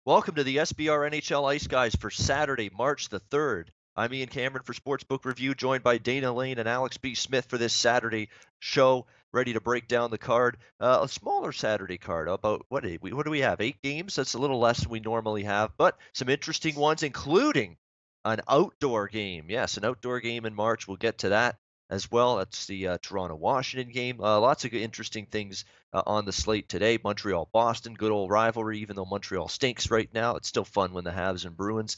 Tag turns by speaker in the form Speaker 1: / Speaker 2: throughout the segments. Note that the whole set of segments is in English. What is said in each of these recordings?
Speaker 1: Welcome to the SBR NHL Ice Guys for Saturday, March the 3rd. I'm Ian Cameron for Sportsbook Review, joined by Dana Lane and Alex B. Smith for this Saturday show, ready to break down the card. A smaller Saturday card, about what do we have? 8 games? That's a little less than we normally have, but some interesting ones, including an outdoor game. Yes, an outdoor game in March. We'll get to that as well. That's the Toronto-Washington game. Lots of interesting things on the slate today. Montreal-Boston, good old rivalry, even though Montreal stinks right now. It's still fun when the Habs and Bruins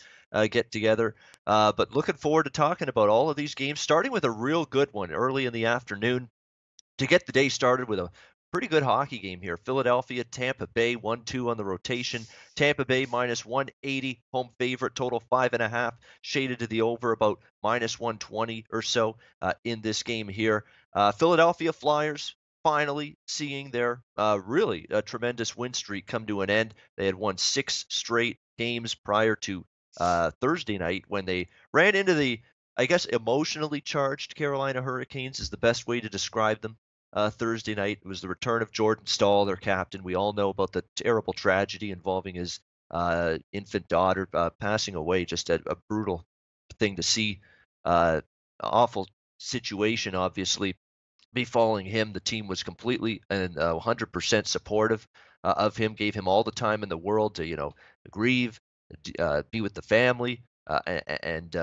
Speaker 1: get together. But looking forward to talking about all of these games, starting with a real good one early in the afternoon to get the day started with a pretty good hockey game here. Philadelphia, Tampa Bay, 1-2 on the rotation. Tampa Bay minus 180, home favorite, total 5.5, shaded to the over about minus 120 or so in this game here. Philadelphia Flyers finally seeing their really tremendous win streak come to an end. They had won 6 straight games prior to Thursday night when they ran into the, I guess, emotionally charged Carolina Hurricanes is the best way to describe them. Thursday night. It was the return of Jordan Staal, their captain. We all know about the terrible tragedy involving his infant daughter passing away. Just a brutal thing to see. Awful situation, obviously, befalling him. The team was completely and 100% supportive of him, gave him all the time in the world to, grieve, be with the family, and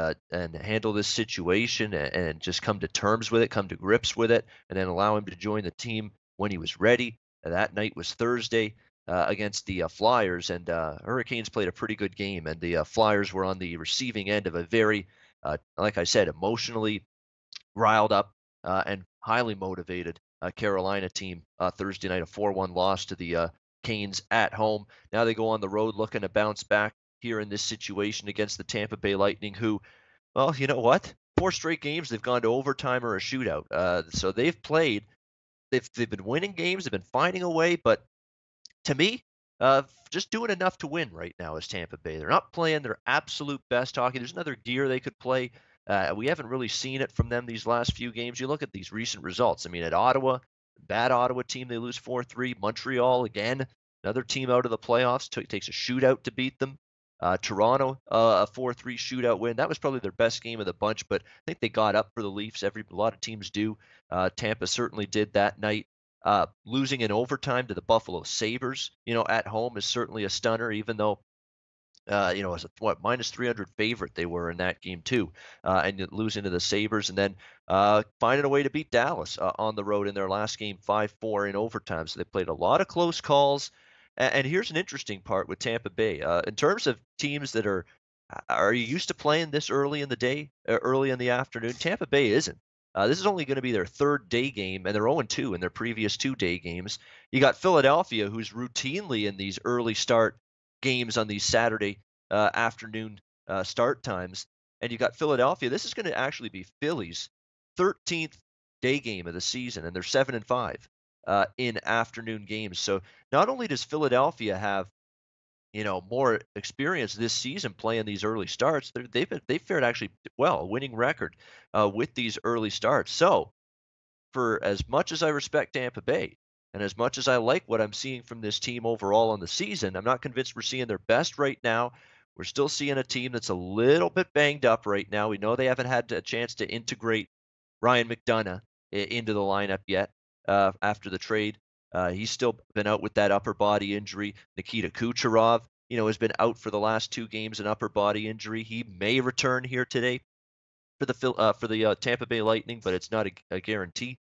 Speaker 1: handle this situation and just come to terms with it, come to grips with it, and then allow him to join the team when he was ready. That night was Thursday against the Flyers, and Hurricanes played a pretty good game, and the Flyers were on the receiving end of a very, like I said, emotionally riled up and highly motivated Carolina team Thursday night, a 4-1 loss to the Canes at home. Now they go on the road looking to bounce back here in this situation against the Tampa Bay Lightning, who, well, you know what? 4 straight games they've gone to overtime or a shootout. So they've played. They've been winning games. They've been finding a way, but to me, just doing enough to win right now is Tampa Bay. They're not playing their absolute best hockey. There's another gear they could play. We haven't really seen it from them these last few games. You look at these recent results. I mean, at Ottawa, bad Ottawa team, they lose 4-3. Montreal, again, another team out of the playoffs, takes a shootout to beat them. Toronto, a 4-3 shootout win. That was probably their best game of the bunch, but I think they got up for the Leafs. A lot of teams do. Tampa certainly did that night. Losing in overtime to the Buffalo Sabres, at home is certainly a stunner, even though, as a minus 300 favorite they were in that game too, and losing to the Sabres, and then finding a way to beat Dallas on the road in their last game, 5-4 in overtime. So they played a lot of close calls. And here's an interesting part with Tampa Bay, in terms of teams that are you used to playing this early in the day, early in the afternoon? Tampa Bay isn't. This is only going to be their 3rd day game, and they're 0-2 in their previous 2 day games. You got Philadelphia, who's routinely in these early start games on these Saturday afternoon start times, and you got Philadelphia. This is going to actually be Philly's 13th day game of the season, and they're 7-5 in afternoon games. So not only does Philadelphia have more experience this season playing these early starts, they've fared actually well, a winning record with these early starts. So for as much as I respect Tampa Bay and as much as I like what I'm seeing from this team overall on the season, I'm not convinced we're seeing their best right now. We're still seeing a team that's a little bit banged up right now. We know they haven't had a chance to integrate Ryan McDonagh into the lineup yet after the trade. He's still been out with that upper body injury. Nikita Kucherov, has been out for the last 2 games, an upper body injury. He may return here today for the Tampa Bay Lightning, but it's not a guarantee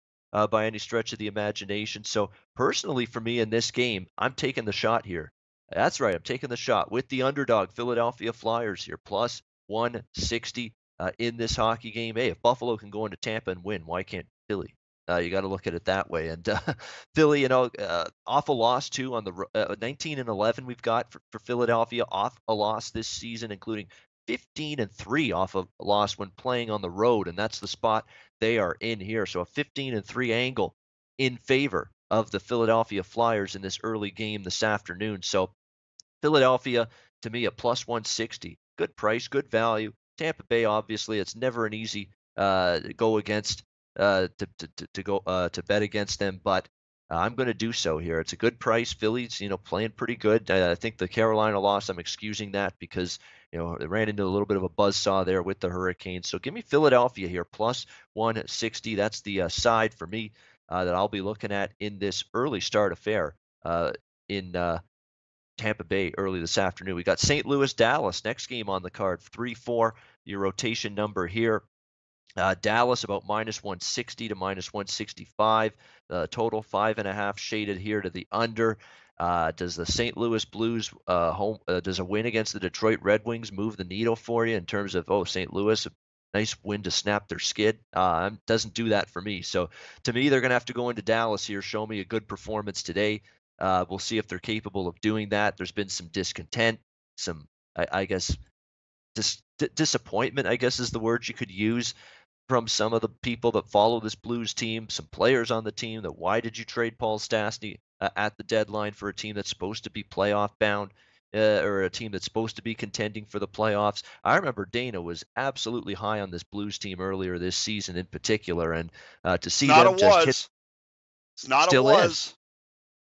Speaker 1: by any stretch of the imagination. So personally, for me in this game, I'm taking the shot here. That's right, I'm taking the shot with the underdog Philadelphia Flyers here, plus 160 in this hockey game. Hey, if Buffalo can go into Tampa and win, why can't Philly? You got to look at it that way. And Philly, off a loss too on the 19-11 we've got for Philadelphia, off a loss this season, including 15-3 off of a loss when playing on the road, and that's the spot they are in here. So a 15-3 angle in favor of the Philadelphia Flyers in this early game this afternoon. So Philadelphia, to me, a plus 160. Good price, good value. Tampa Bay, obviously, it's never an easy go against to bet against them, but I'm going to do so here. It's a good price. Phillies, playing pretty good. I think the Carolina loss, I'm excusing that because, they ran into a little bit of a buzzsaw there with the Hurricanes. So give me Philadelphia here, plus 160. That's the side for me that I'll be looking at in this early start affair in Tampa Bay early this afternoon. We got St. Louis, Dallas, next game on the card, 3-4, your rotation number here. Dallas about minus 160 to minus 165. Total 5.5 shaded here to the under. Does the St. Louis Blues does a win against the Detroit Red Wings move the needle for you in terms of, St. Louis, a nice win to snap their skid? Doesn't do that for me. So to me, they're going to have to go into Dallas here, show me a good performance today. We'll see if they're capable of doing that. There's been some discontent, some, I guess, disappointment, I guess is the word you could use from some of the people that follow this Blues team, some players on the team, that why did you trade Paul Stastny at the deadline for a team that's supposed to be playoff bound or a team that's supposed to be contending for the playoffs? I remember Dana was absolutely high on this Blues team earlier this season in particular, and to
Speaker 2: It's
Speaker 1: see
Speaker 2: not
Speaker 1: them
Speaker 2: a
Speaker 1: just hit,
Speaker 2: was. It's not a
Speaker 1: still
Speaker 2: was.
Speaker 1: is.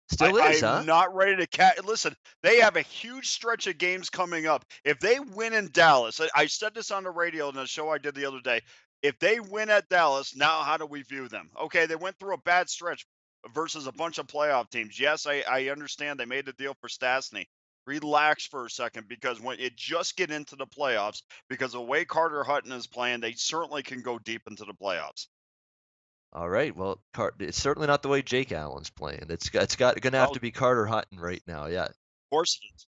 Speaker 1: Still is, huh?
Speaker 2: I'm not ready to listen. They have a huge stretch of games coming up. If they win in Dallas, I said this on the radio in a show I did the other day. If they win at Dallas, now how do we view them? Okay, they went through a bad stretch versus a bunch of playoff teams. Yes, I understand they made a deal for Stastny. Relax for a second, because when it just get into the playoffs, because the way Carter Hutton is playing, they certainly can go deep into the playoffs.
Speaker 1: All right. Well, it's certainly not the way Jake Allen's playing. It's going to have
Speaker 2: Well,
Speaker 1: to
Speaker 2: of
Speaker 1: be Carter Hutton right now. Yeah.
Speaker 2: course it is.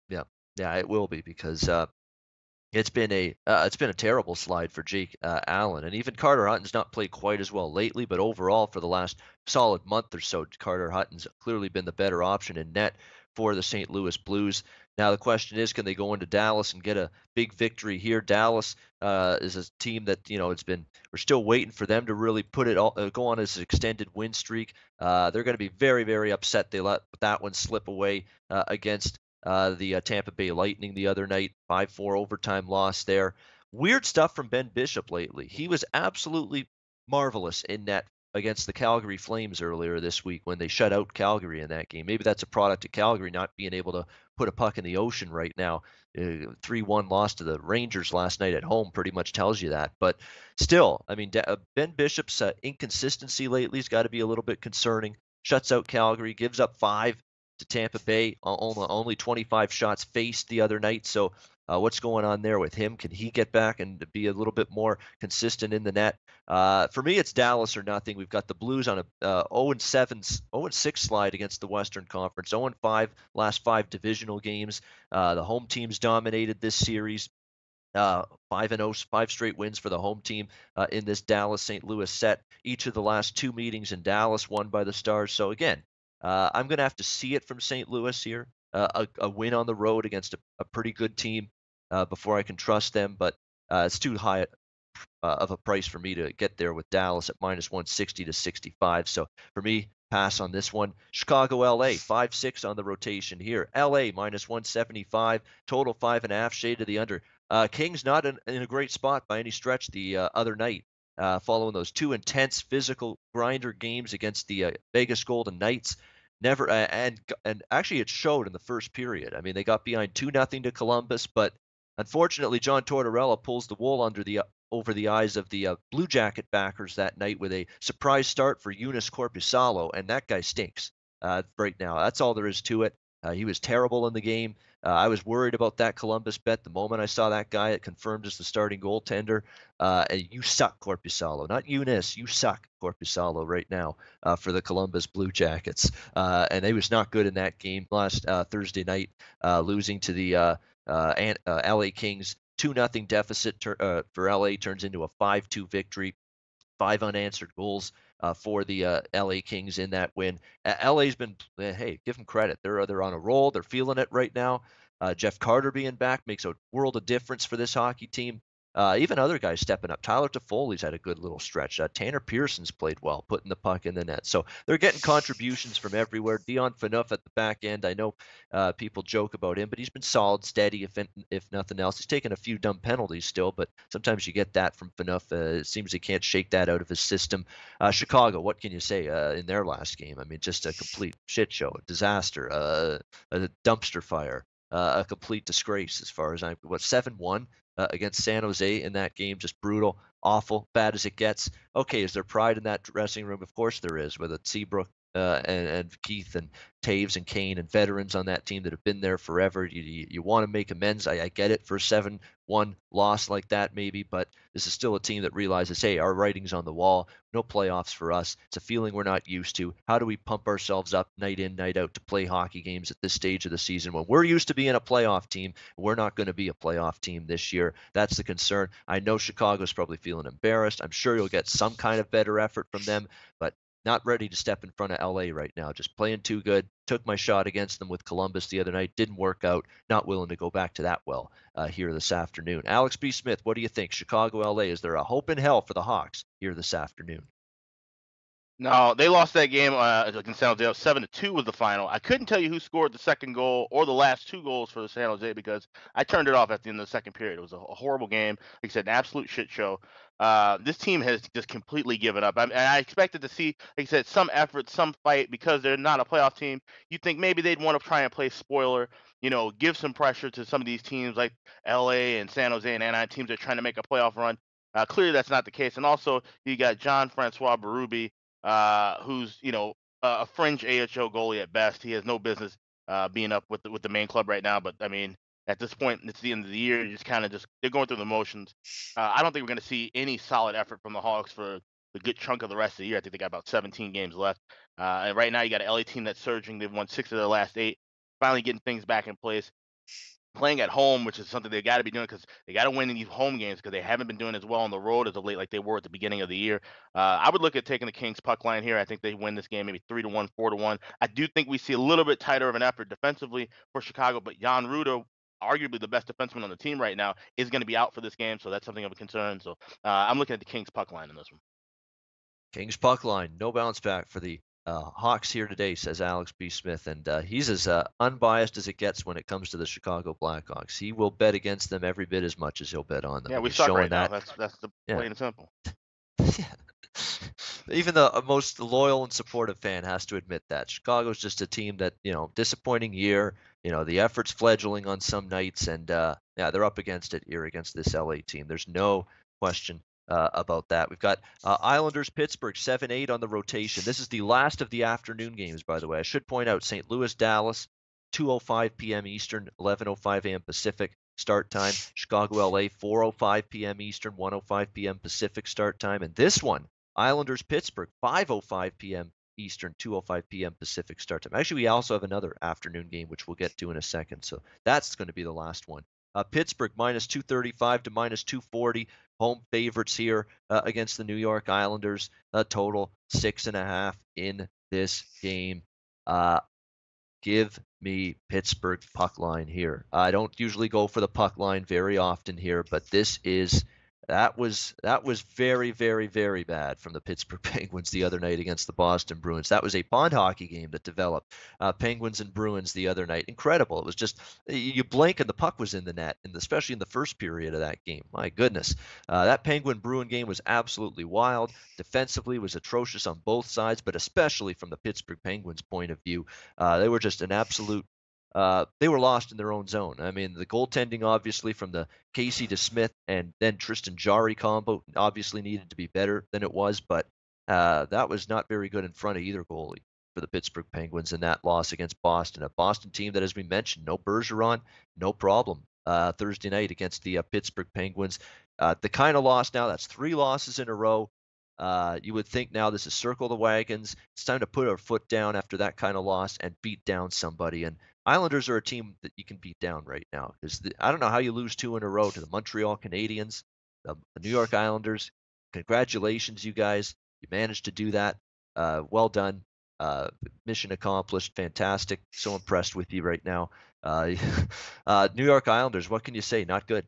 Speaker 1: Yeah. Yeah, it will be because it's been a terrible slide for Jake Allen, and even Carter Hutton's not played quite as well lately. But overall, for the last solid month or so, Carter Hutton's clearly been the better option in net for the St. Louis Blues. Now the question is, can they go into Dallas and get a big victory here? Dallas is a team that we're still waiting for them to really put it all go on as an extended win streak. They're going to be very, very upset they let that one slip away against the Tampa Bay Lightning the other night, 5-4 overtime loss there. Weird stuff from Ben Bishop lately. He was absolutely marvelous in net against the Calgary Flames earlier this week when they shut out Calgary in that game. Maybe that's a product of Calgary not being able to put a puck in the ocean right now. 3-1 loss to the Rangers last night at home pretty much tells you that. But still, I mean, Ben Bishop's inconsistency lately has got to be a little bit concerning. Shuts out Calgary, gives up 5 to Tampa Bay, only 25 shots faced the other night. So what's going on there with him? Can he get back and be a little bit more consistent in the net? For me, it's Dallas or nothing. We've got the Blues on a 0-6 slide against the Western Conference, 0-5 last 5 divisional games. The home teams dominated this series. 5-0, 5 straight wins for the home team in this Dallas-St. Louis set. Each of the last 2 meetings in Dallas won by the Stars. So again, I'm going to have to see it from St. Louis here, a win on the road against a pretty good team before I can trust them. But it's too high of a price for me to get there with Dallas at minus 160 to 65. So for me, pass on this one. Chicago, LA, 5-6 on the rotation here. LA minus 175, total 5.5, shade to the under. Kings not in a great spot by any stretch the other night. Following those 2 intense physical grinder games against the Vegas Golden Knights. Never and actually it showed in the first period. I mean, they got behind 2-0 to Columbus, but unfortunately John Tortorella pulls the wool over the eyes of the Blue Jacket backers that night with a surprise start for Joonas Korpisalo, and that guy stinks right now. That's all there is to it. He was terrible in the game. I was worried about that Columbus bet the moment I saw that guy confirmed as the starting goaltender. And you suck, Korpisalo. Not Joonas. You suck, Korpisalo, right now for the Columbus Blue Jackets. And he was not good in that game last Thursday night, losing to the LA Kings. 2-0 deficit for LA turns into a 5-2 victory. 5 unanswered goals for the LA Kings in that win. LA's been, hey, give them credit. They're on a roll. They're feeling it right now. Jeff Carter being back makes a world of difference for this hockey team. Even other guys stepping up. Tyler Toffoli's had a good little stretch. Tanner Pearson's played well, putting the puck in the net. So they're getting contributions from everywhere. Dion Phaneuf at the back end. I know people joke about him, but he's been solid, steady, if nothing else. He's taken a few dumb penalties still, but sometimes you get that from Phaneuf. It seems he can't shake that out of his system. Chicago, what can you say in their last game? I mean, just a complete shit show, a disaster, a dumpster fire, a complete disgrace as far as 7-1 against San Jose in that game. Just brutal, awful, bad as it gets. Okay, is there pride in that dressing room? Of course there is, with Seabrook and Keith and Taves and Kane and veterans on that team that have been there forever. You want to make amends. I get it for a 7-1 loss like that maybe, but this is still a team that realizes, hey, our writing's on the wall. No playoffs for us. It's a feeling we're not used to. How do we pump ourselves up night in, night out to play hockey games at this stage of the season when we're used to being a playoff team? We're not going to be a playoff team this year. That's the concern. I know Chicago's probably feeling embarrassed. I'm sure you'll get some kind of better effort from them, but not ready to step in front of LA right now. Just playing too good. Took my shot against them with Columbus the other night. Didn't work out. Not willing to go back to that well here this afternoon. Alex B. Smith, what do you think? Chicago, LA, is there a hope in hell for the Hawks here this afternoon?
Speaker 3: No, they lost that game against San Jose. 7-2 was the final. I couldn't tell you who scored the second goal or the last two goals for the San Jose because I turned it off at the end of the second period. It was a horrible game. Like I said, an absolute shit show. This team has just completely given up. I expected to see, like I said, some effort, some fight because they're not a playoff team. You think maybe they'd want to try and play spoiler, give some pressure to some of these teams like LA and San Jose and Anaheim, teams that are trying to make a playoff run. Clearly, that's not the case. And also, you got Jean-Francois Berube, who's a fringe AHL goalie at best. He has no business being up with the main club right now. But I mean, at this point, it's the end of the year. You just kind of they're going through the motions. I don't think we're going to see any solid effort from the Hawks for the good chunk of the rest of the year. I think they got about 17 games left. And right now, you got an LA team that's surging. They've won 6 of their last 8. Finally getting things back in place. Playing at home, which is something they got to be doing because they got to win in these home games because they haven't been doing as well on the road as of late like they were at the beginning of the year. I would look at taking the Kings puck line here. I think they win this game maybe 3-1, 4-1. I do think we see a little bit tighter of an effort defensively for Chicago, but Jan Rutta, arguably the best defenseman on the team right now, is going to be out for this game, so that's something of a concern. So I'm looking at the Kings puck line in this one.
Speaker 1: Kings puck line, no bounce back for the Hawks here today, says Alex B. Smith, and he's as unbiased as it gets when it comes to the Chicago Blackhawks. He will bet against them every bit as much as he'll bet on them.
Speaker 3: Yeah, we suck right now. That's the plain and simple.
Speaker 1: Even the most loyal and supportive fan has to admit that Chicago's just a team that, disappointing year. The effort's fledgling on some nights, and they're up against it here against this LA team. There's no question about that. We've got Islanders, Pittsburgh, 7-8 on the rotation. This is the last of the afternoon games, by the way. I should point out St. Louis, Dallas, 2:05 p.m. Eastern, 11:05 a.m. Pacific start time. Chicago, LA, 4:05 p.m. Eastern, 1:05 p.m. Pacific start time. And this one, Islanders, Pittsburgh, 5:05 p.m. Eastern, 2:05 p.m. Pacific start time. Actually, we also have another afternoon game, which we'll get to in a second. So that's going to be the last one. Pittsburgh, minus 235 to minus 240. Home favorites here against the New York Islanders. A total 6.5 in this game. Give me Pittsburgh puck line here. I don't usually go for the puck line very often here, but that was very, very, very bad from the Pittsburgh Penguins the other night against the Boston Bruins. That was a pond hockey game that developed. Penguins and Bruins the other night. Incredible. It was just, you blink and the puck was in the net, and especially in the first period of that game. My goodness. That Penguin-Bruin game was absolutely wild. Defensively was atrocious on both sides, but especially from the Pittsburgh Penguins' point of view. They were just an absolute they were lost in their own zone. I mean, the goaltending, obviously, from the Casey to Smith and then Tristan Jarry combo obviously needed to be better than it was, but that was not very good in front of either goalie for the Pittsburgh Penguins in that loss against Boston. A Boston team that, as we mentioned, no Bergeron, no problem Thursday night against the Pittsburgh Penguins. The kind of loss now, that's 3 losses in a row. You would think now this is circle the wagons. It's time to put our foot down after that kind of loss and beat down somebody. And Islanders are a team that you can beat down right now because I don't know how you lose 2 in a row to the Montreal Canadiens, the New York Islanders. Congratulations, you guys. You managed to do that. Well done. Mission accomplished. Fantastic. So impressed with you right now. New York Islanders, what can you say? Not good.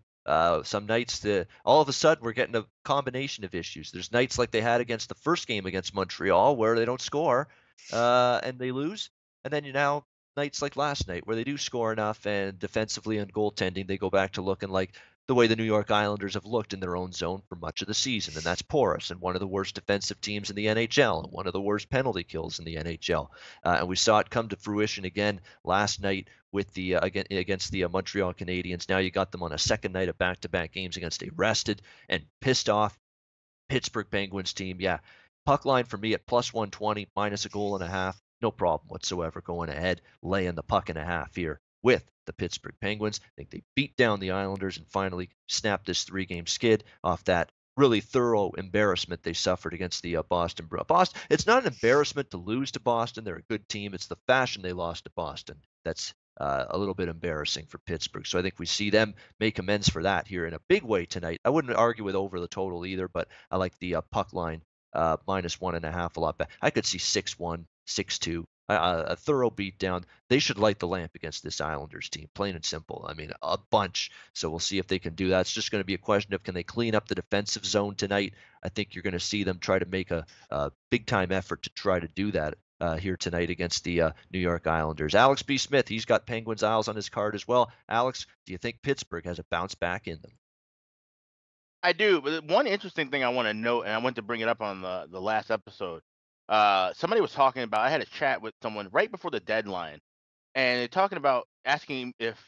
Speaker 1: Some nights, all of a sudden, we're getting a combination of issues. There's nights like they had against the first game against Montreal where they don't score and they lose. And then now nights like last night where they do score enough and defensively and goaltending, they go back to looking like the way the New York Islanders have looked in their own zone for much of the season, and that's porous and one of the worst defensive teams in the NHL and one of the worst penalty kills in the NHL. And we saw it come to fruition again last night with the against the Montreal Canadiens. Now you got them on a second night of back-to-back games against a rested and pissed off Pittsburgh Penguins team. Yeah, puck line for me at plus 120 minus a goal and a half. No problem whatsoever going ahead, laying the puck and a half here with the Pittsburgh Penguins. I think they beat down the Islanders and finally snapped this 3-game skid off that really thorough embarrassment they suffered against the Boston Bruins. It's not an embarrassment to lose to Boston. They're a good team. It's the fashion they lost to Boston that's a little bit embarrassing for Pittsburgh. So I think we see them make amends for that here in a big way tonight. I wouldn't argue with over the total either, but I like the puck line minus 1.5 a lot better. I could see 6-1, 6-2. A thorough beatdown. They should light the lamp against this Islanders team, plain and simple. I mean, a bunch. So we'll see if they can do that. It's just going to be a question of can they clean up the defensive zone tonight. I think you're going to see them try to make a big-time effort to try to do that here tonight against the New York Islanders. Alex B. Smith, he's got Penguins Isles on his card as well. Alex, do you think Pittsburgh has a bounce back in them?
Speaker 3: I do, but one interesting thing I want to note, and I went to bring it up on the last episode. Somebody was talking about, I had a chat with someone right before the deadline, and they're talking about asking if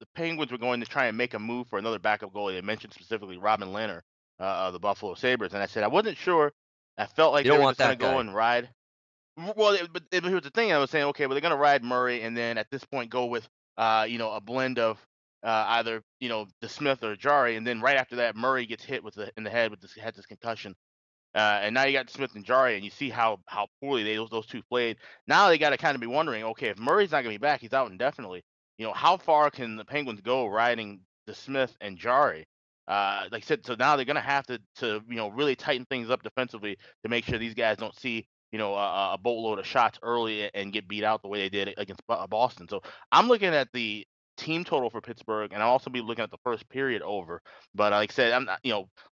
Speaker 3: the Penguins were going to try and make a move for another backup goalie. They mentioned specifically Robin Lehner of the Buffalo Sabres, and I said I wasn't sure. I felt like
Speaker 1: You
Speaker 3: they
Speaker 1: don't
Speaker 3: were
Speaker 1: want
Speaker 3: just going
Speaker 1: that
Speaker 3: to go
Speaker 1: guy.
Speaker 3: and ride. Well, but here's the thing. I was saying, okay, well, they're going to ride Murray, and then at this point go with, a blend of either, the Smith or Jari, and then right after that, Murray gets hit in the head with this concussion. And now you got Smith and Jari, and you see how poorly those two played. Now they got to kind of be wondering, okay, if Murray's not going to be back, he's out indefinitely. How far can the Penguins go riding the Smith and Jari? Like I said, so now they're going to have to really tighten things up defensively to make sure these guys don't see a boatload of shots early and get beat out the way they did against Boston. So I'm looking at the team total for Pittsburgh, and I'll also be looking at the first period over. But like I said, I'm not,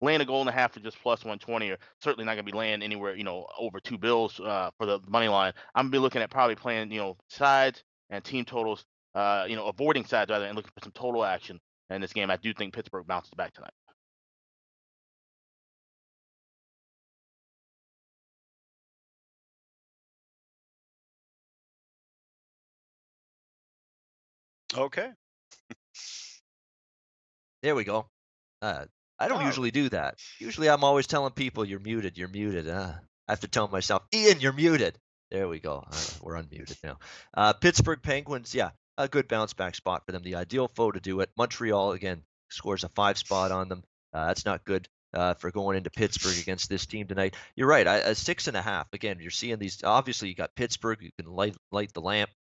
Speaker 3: laying a goal and a half for just plus 120, or certainly not going to be laying anywhere, over two bills for the money line. I'm going to be looking at probably playing, sides and team totals, avoiding sides rather, and looking for some total action in this game. I do think Pittsburgh bounces back tonight.
Speaker 2: Okay.
Speaker 1: There we go. I don't
Speaker 2: Oh.
Speaker 1: usually do that. Usually I'm always telling people you're muted, you're muted. I have to tell myself, Ian, you're muted. There we go. We're unmuted now. Pittsburgh Penguins, yeah, a good bounce back spot for them. The ideal foe to do it. Montreal, again, scores a 5 spot on them. That's not good for going into Pittsburgh against this team tonight. You're right. A 6.5. Again, you're seeing these. Obviously, you got Pittsburgh. You can light the lamp,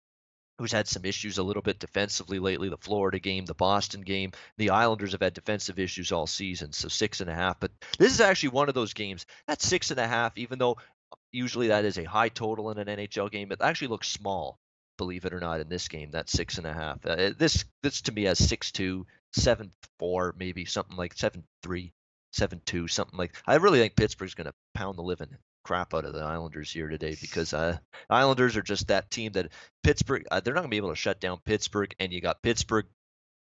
Speaker 1: who's had some issues a little bit defensively lately. The Florida game, the Boston game. The Islanders have had defensive issues all season, so 6.5. But this is actually one of those games. That's 6.5, even though usually that is a high total in an NHL game. It actually looks small, believe it or not, in this game. That's 6.5. This to me has 6-2, 7-4, maybe something like 7-3, 7-2, something like. I really think Pittsburgh's going to pound the living crap out of the Islanders here today, because Islanders are just that team that Pittsburgh, they're not going to be able to shut down Pittsburgh, and you got Pittsburgh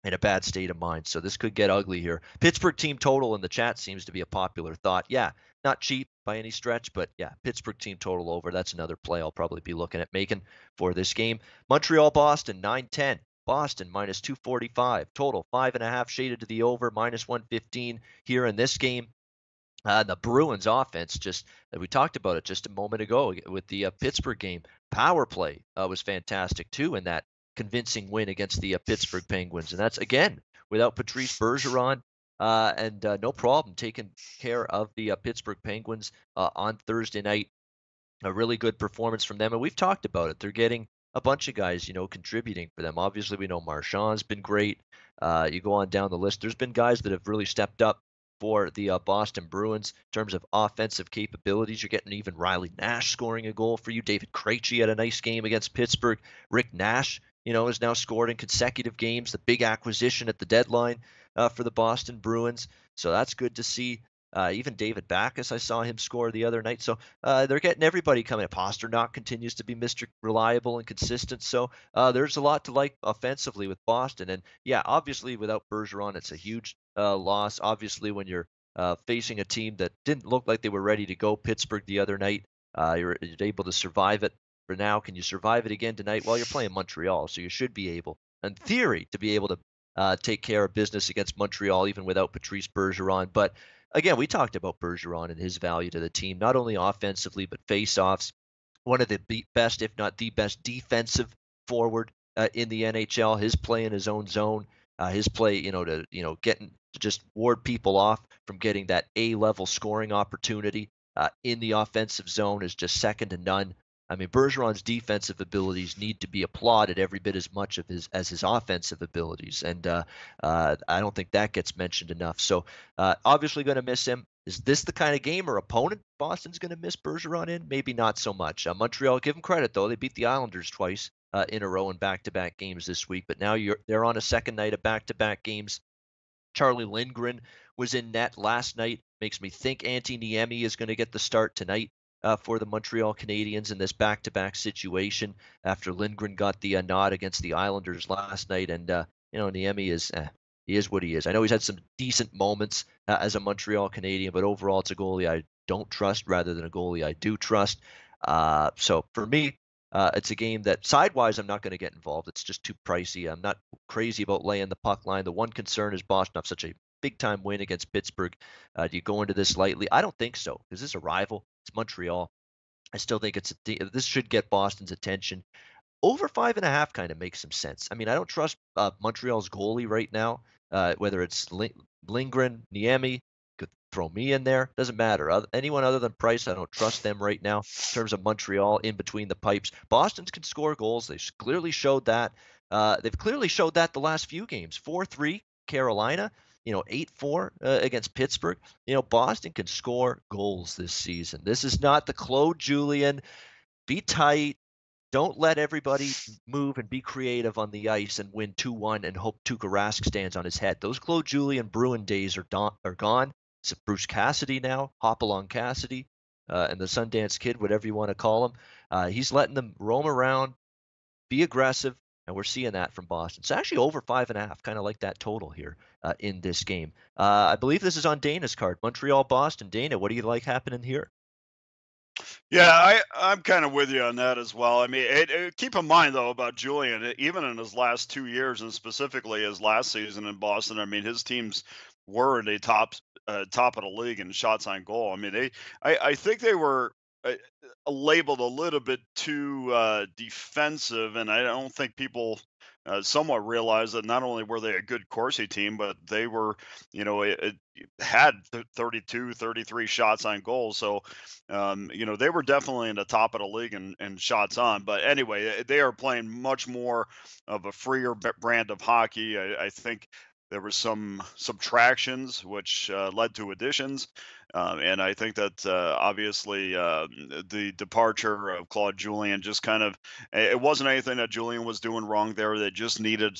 Speaker 1: in a bad state of mind. So this could get ugly here. Pittsburgh team total in the chat seems to be a popular thought. Yeah, not cheap by any stretch, but yeah, Pittsburgh team total over. That's another play I'll probably be looking at making for this game. Montreal, Boston, 9-10. Boston minus 245. Total 5.5 shaded to the over, minus 115 here in this game. The Bruins offense, just we talked about it just a moment ago with the Pittsburgh game. Power play was fantastic too in that convincing win against the Pittsburgh Penguins, and that's again without Patrice Bergeron, and no problem taking care of the Pittsburgh Penguins on Thursday night. A really good performance from them, and we've talked about it. They're getting a bunch of guys, contributing for them. Obviously, we know Marchand's been great. You go on down the list. There's been guys that have really stepped up for the Boston Bruins in terms of offensive capabilities. You're getting even Riley Nash scoring a goal for you. David Krejci had a nice game against Pittsburgh. Rick Nash, has now scored in consecutive games. The big acquisition at the deadline. for the Boston Bruins. So that's good to see. Even David Backes, I saw him score the other night. So they're getting everybody coming. Pasternak continues to be Mr. Reliable and consistent. So there's a lot to like offensively with Boston. And yeah, obviously without Bergeron, it's a huge loss. Obviously, when you're facing a team that didn't look like they were ready to go, Pittsburgh the other night, you're able to survive it for now. Can you survive it again tonight? Well, you're playing Montreal, so you should be able, in theory, to be able to take care of business against Montreal, even without Patrice Bergeron. But again, we talked about Bergeron and his value to the team, not only offensively, but faceoffs. One of the best, if not the best, defensive forward in the NHL. His play in his own zone, his play, getting to just ward people off from getting that A-level scoring opportunity in the offensive zone is just second to none. I mean, Bergeron's defensive abilities need to be applauded every bit as much as his offensive abilities, and I don't think that gets mentioned enough. So obviously going to miss him. Is this the kind of game or opponent Boston's going to miss Bergeron in? Maybe not so much. Montreal, give them credit though; they beat the Islanders twice in a row in back-to-back games this week. But now they're on a second night of back-to-back games. Charlie Lindgren was in net last night. Makes me think Antti Niemi is going to get the start tonight for the Montreal Canadiens in this back-to-back situation after Lindgren got the nod against the Islanders last night. And, Niemi he is what he is. I know he's had some decent moments as a Montreal Canadian, but overall it's a goalie I don't trust rather than a goalie I do trust. So for me, it's a game that sidewise I'm not going to get involved. It's just too pricey. I'm not crazy about laying the puck line. The one concern is Boston have such a big-time win against Pittsburgh. Do you go into this lightly? I don't think so, because this is a rival. It's Montreal. I still think this should get Boston's attention. Over 5.5 kind of makes some sense. I mean, I don't trust Montreal's goalie right now, whether it's Lindgren, Niemi, could throw me in there. Doesn't matter. Anyone other than Price, I don't trust them right now in terms of Montreal in between the pipes. Boston can score goals. They've clearly showed that. They've clearly showed that the last few games. 4-3 Carolina, 8-4 against Pittsburgh. Boston can score goals this season. This is not the Claude Julien, be tight, don't let everybody move and be creative on the ice and win 2-1 and hope Tuukka Rask stands on his head. Those Claude Julien Bruin days are gone. It's Bruce Cassidy now, Hopalong Cassidy, and the Sundance Kid, whatever you want to call him. He's letting them roam around, be aggressive, and we're seeing that from Boston. It's actually over 5.5, kind of like that total here in this game. I believe this is on Dana's card. Montreal-Boston. Dana, what do you like happening here?
Speaker 2: Yeah, I'm kind of with you on that as well. I mean, keep in mind though about Julian, even in his last 2 years, and specifically his last season in Boston. I mean, his teams were in a top of the league in shots on goal. I mean, I think they were labeled a little bit too defensive, and I don't think people somewhat realized that not only were they a good Corsi team, but they were, it had 32, 33 shots on goal. So, they were definitely in the top of the league in shots on. But anyway, they are playing much more of a freer brand of hockey. I think there were some subtractions which led to additions. And I think that obviously the departure of Claude Julien just kind of, it wasn't anything that Julien was doing wrong there. They just needed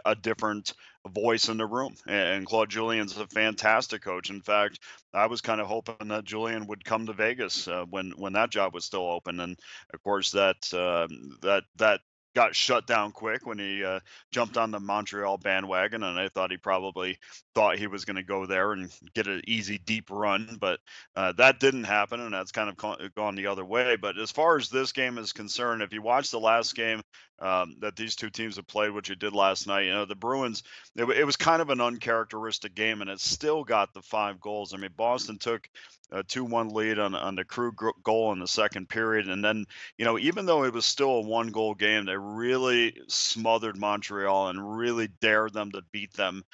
Speaker 2: a different voice in the room. And Claude Julien's a fantastic coach. In fact, I was kind of hoping that Julien would come to Vegas when that job was still open. And of course that got shut down quick when he jumped on the Montreal bandwagon, and I thought he probably thought he was going to go there and get an easy deep run, but that didn't happen, and that's kind of gone the other way. But as far as this game is concerned, if you watch the last game that these two teams have played, which you did last night, the Bruins, it was kind of an uncharacteristic game, and it still got the 5 goals. I mean, Boston took a 2-1 lead on the Crew goal in the second period, and then even though it was still a 1-goal game, they really smothered Montreal and really dared them to beat them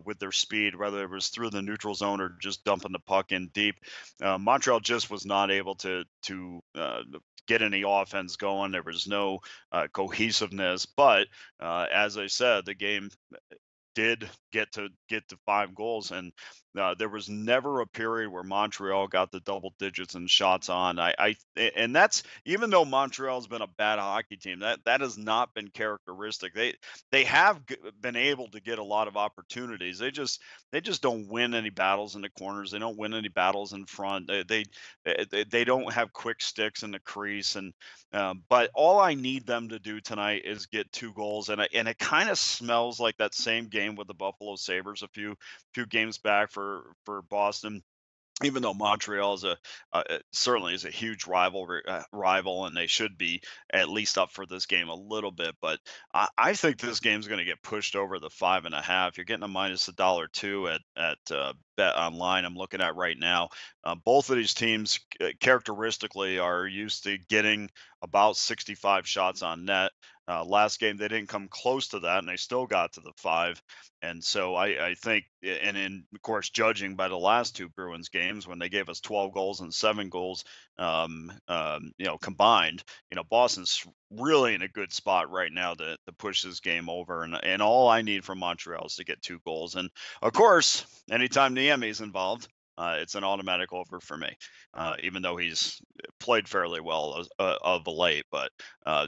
Speaker 2: with their speed, whether it was through the neutral zone or just dumping the puck in deep. Montreal just was not able to get any offense going. There was no cohesiveness, but as I said, the game did get to 5 goals, and there was never a period where Montreal got the double digits in shots on. And that's even though Montreal's been a bad hockey team, that has not been characteristic. They have been able to get a lot of opportunities. They just don't win any battles in the corners. They don't win any battles in front. They don't have quick sticks in the crease, and but all I need them to do tonight is get 2 goals, and it kind of smells like that same game with the Buffalo Sabres a few games back for Boston. Even though Montreal is certainly is a huge rival, and they should be at least up for this game a little bit, but I think this game's going to get pushed over the 5.5. You're getting a minus $1.02 at Bet Online. I'm looking at right now. Both of these teams characteristically are used to getting about 65 shots on net. Last game they didn't come close to that, and they still got to the 5. And so I think, and in of course, judging by the last 2 Bruins games when they gave us 12 goals and 7 goals, combined, Boston's really in a good spot right now to push this game over. And all I need from Montreal is to get 2 goals. And of course, anytime Niemi is involved, it's an automatic over for me, even though he's played fairly well of late. But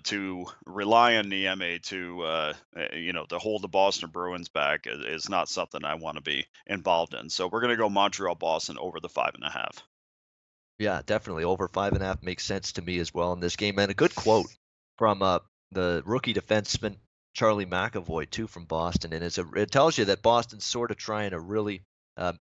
Speaker 2: to rely on Niemi to hold the Boston Bruins back is not something I want to be involved in. So we're going to go Montreal Boston over the 5.5.
Speaker 1: Yeah, definitely over 5.5 makes sense to me as well in this game. And a good quote from the rookie defenseman Charlie McAvoy too from Boston, and it tells you that Boston's sort of trying to really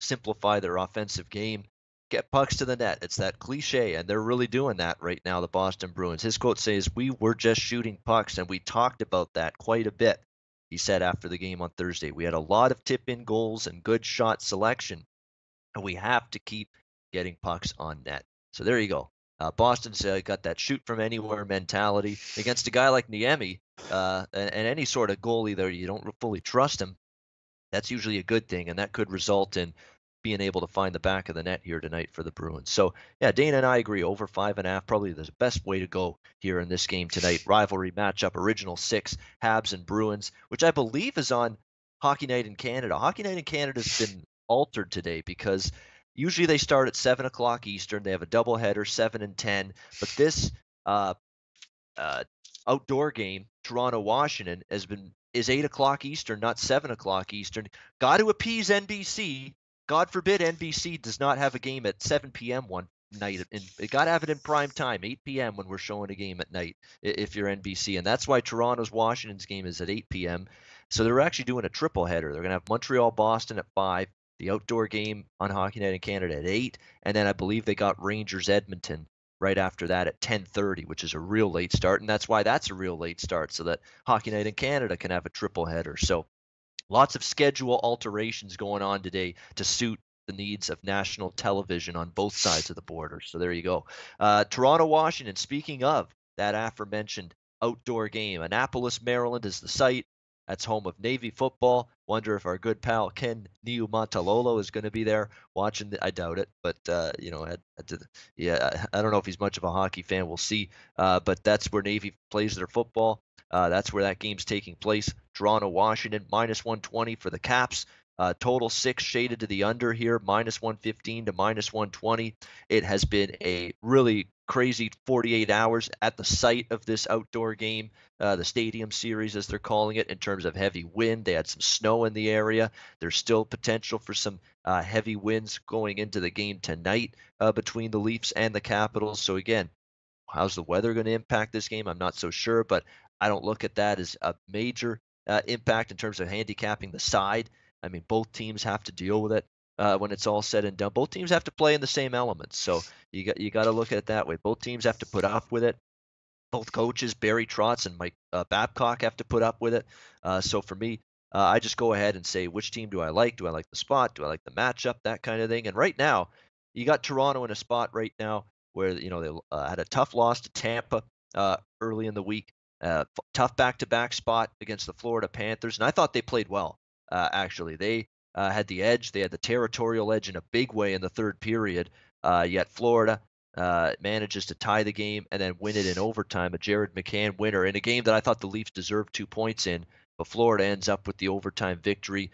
Speaker 1: simplify their offensive game, get pucks to the net. It's that cliche, and they're really doing that right now, the Boston Bruins. His quote says, "We were just shooting pucks, and we talked about that quite a bit," he said after the game on Thursday. "We had a lot of tip-in goals and good shot selection, and we have to keep getting pucks on net." So there you go. Boston's got that shoot from anywhere mentality against a guy like Niemi, and any sort of goalie there you don't fully trust him. That's usually a good thing, and that could result in being able to find the back of the net here tonight for the Bruins. So, yeah, Dana and I agree. Over 5.5, probably the best way to go here in this game tonight. Rivalry matchup, Original 6, Habs and Bruins, which I believe is on Hockey Night in Canada. Hockey Night in Canada has been altered today because usually they start at 7 o'clock Eastern. They have a doubleheader, 7 and 10. But this outdoor game, Toronto-Washington, is 8 o'clock Eastern, not 7 o'clock Eastern. Got to appease NBC. God forbid NBC does not have a game at 7 p.m. one night. They got to have it in prime time, 8 p.m. when we're showing a game at night if you're NBC. And that's why Toronto's-Washington's game is at 8 p.m. So they're actually doing a triple header. They're going to have Montreal-Boston at 5, the outdoor game on Hockey Night in Canada at 8, and then I believe they got Rangers-Edmonton right after that at 10:30, which is a real late start, and that's why that's a real late start, so that Hockey Night in Canada can have a triple header. So lots of schedule alterations going on today to suit the needs of national television on both sides of the border. So there you go. Toronto, Washington, speaking of that aforementioned outdoor game, Annapolis, Maryland is the site. That's home of Navy football. Wonder if our good pal Ken Niumatalolo is going to be there watching. I doubt it, but I don't know if he's much of a hockey fan. We'll see. But that's where Navy plays their football. That's where that game's taking place. Toronto, Washington, minus 120 for the Caps. Total 6 shaded to the under here, minus 115 to minus 120. It has been a really crazy 48 hours at the site of this outdoor game, the Stadium Series as they're calling it, in terms of heavy wind. They had some snow in the area. There's still potential for some heavy winds going into the game tonight between the Leafs and the Capitals. So again, how's the weather going to impact this game? I'm not so sure, but I don't look at that as a major impact in terms of handicapping the side. I mean, both teams have to deal with it when it's all said and done. Both teams have to play in the same elements, so you got to look at it that way. Both teams have to put up with it. Both coaches, Barry Trotz and Mike Babcock, have to put up with it. So for me, I just go ahead and say, which team do I like? Do I like the spot? Do I like the matchup? That kind of thing. And right now, you got Toronto in a spot right now where they had a tough loss to Tampa early in the week. Tough back-to-back spot against the Florida Panthers, and I thought they played well. Actually, they had the edge. They had the territorial edge in a big way in the third period. Yet Florida manages to tie the game and then win it in overtime. A Jared McCann winner in a game that I thought the Leafs deserved 2 points in. but Florida ends up with the overtime victory.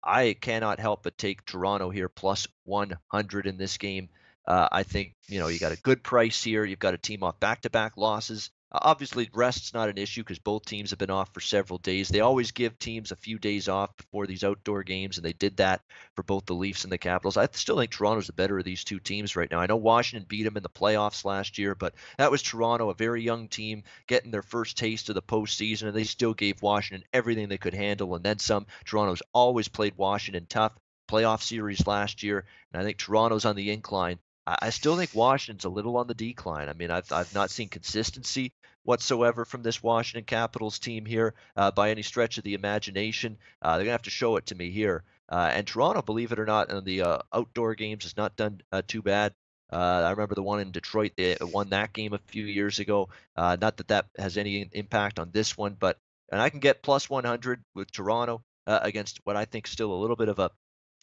Speaker 1: I cannot help but take Toronto here plus 100 in this game. I think, you got a good price here. You've got a team off back-to-back losses. Obviously, rest's not an issue because both teams have been off for several days. They always give teams a few days off before these outdoor games, and they did that for both the Leafs and the Capitals. I still think Toronto's the better of these two teams right now. I know Washington beat them in the playoffs last year, but that was Toronto, a very young team, getting their first taste of the postseason, and they still gave Washington everything they could handle and then some. Toronto's always played Washington tough. Playoff series last year, and I think Toronto's on the incline. I still think Washington's a little on the decline. I mean, I've not seen consistency whatsoever from this Washington Capitals team here by any stretch of the imagination. They're going to have to show it to me here. And Toronto, believe it or not, in the outdoor games has not done too bad. I remember the one in Detroit, they won that game a few years ago. Not that that has any impact on this one, and I can get plus 100 with Toronto against what I think still a little bit of a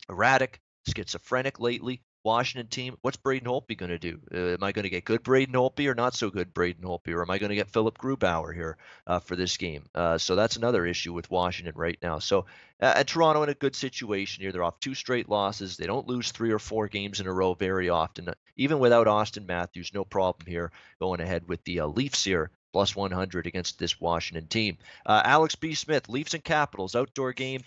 Speaker 1: erratic, schizophrenic lately Washington team. What's Braden Holtby going to do? Am I going to get good Braden Holtby or not so good Braden Holtby? Or am I going to get Philip Grubauer here for this game? So that's another issue with Washington right now. So and Toronto in a good situation here. They're off 2 straight losses. They don't lose 3 or 4 games in a row very often. Even without Austin Matthews, no problem here going ahead with the Leafs here. Plus 100 against this Washington team. Alex B. Smith, Leafs and Capitals, outdoor game.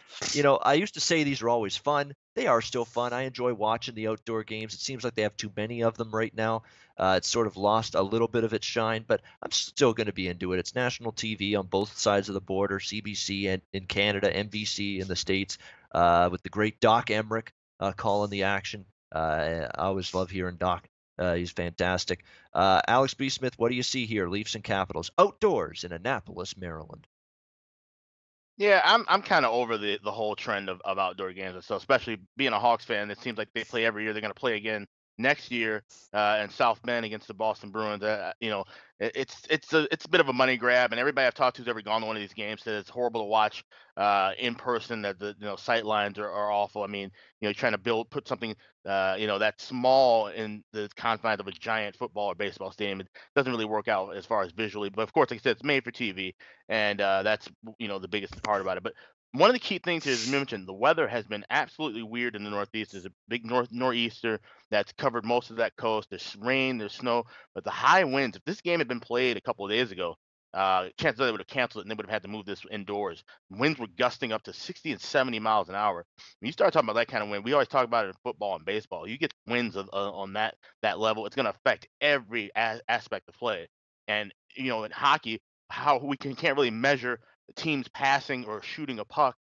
Speaker 1: I used to say these are always fun. They are still fun. I enjoy watching the outdoor games. It seems like they have too many of them right now. It's sort of lost a little bit of its shine, but I'm still going to be into it. It's national TV on both sides of the border, CBC and in Canada, NBC in the States, with the great Doc Emmerich calling the action. I always love hearing Doc. He's fantastic. Alex B. Smith, what do you see here? Leafs and Capitals outdoors in Annapolis, Maryland.
Speaker 3: Yeah, I'm kind of over the whole trend of outdoor games. So especially being a Hawks fan, it seems like they play every year. They're going to play again next year in South Bend against the Boston Bruins. It's a bit of a money grab, and everybody I've talked to who's ever gone to one of these games says it's horrible to watch in person. That the sight lines are awful. I mean, trying to put something that small in the confines of a giant football or baseball stadium, it doesn't really work out as far as visually. But of course, like I said, it's made for TV, and that's the biggest part about it. But one of the key things here, as you mentioned, the weather has been absolutely weird in the Northeast. There's a big nor'easter that's covered most of that coast. There's rain, there's snow, but the high winds. If this game had been played a couple of days ago, chances are they would have canceled it and they would have had to move this indoors. Winds were gusting up to 60 and 70 miles an hour. When you start talking about that kind of wind, we always talk about it in football and baseball. You get winds on that level, it's going to affect every aspect of play. And in hockey, how we can't really measure teams passing or shooting a puck,